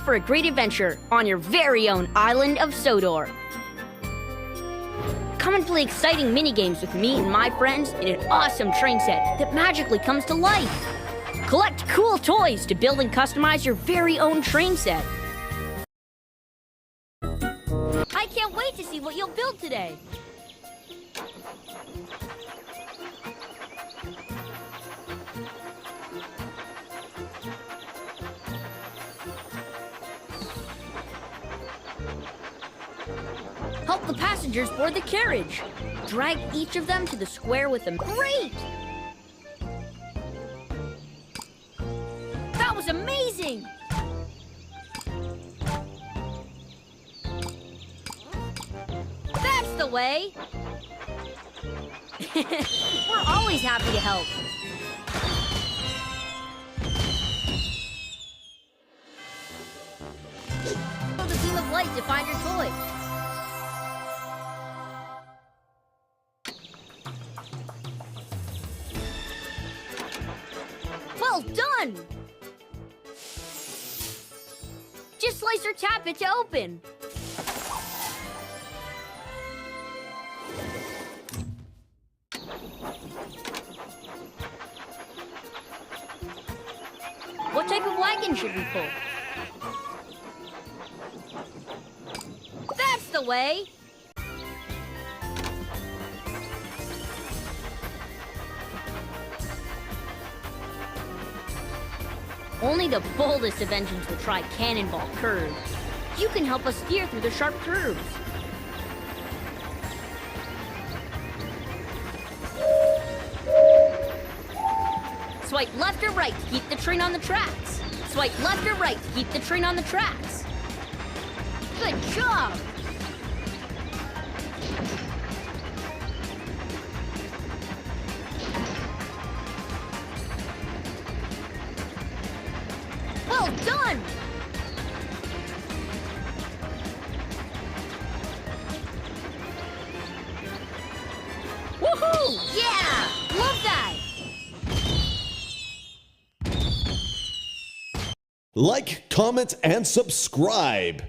for a great adventure on your very own island of Sodor. Come and play exciting mini-games with me and my friends in an awesome train set that magically comes to life. Collect cool toys to build and customize your very own train set. I can't wait to see what you'll build today. Help the passengers board the carriage. Drag each of them to the square with them. Great! That was amazing! That's the way! We're always happy to help. Follow the beam of light to find your toy. Well done! Just slice or tap it to open. What type of wagon should we pull? That's the way! Only the boldest of engines will try cannonball curves. You can help us steer through the sharp curves. Swipe left or right to keep the train on the tracks. Swipe left or right to keep the train on the tracks. Good job! Well done! Woohoo! Yeah! Love that! Like, comment, and subscribe.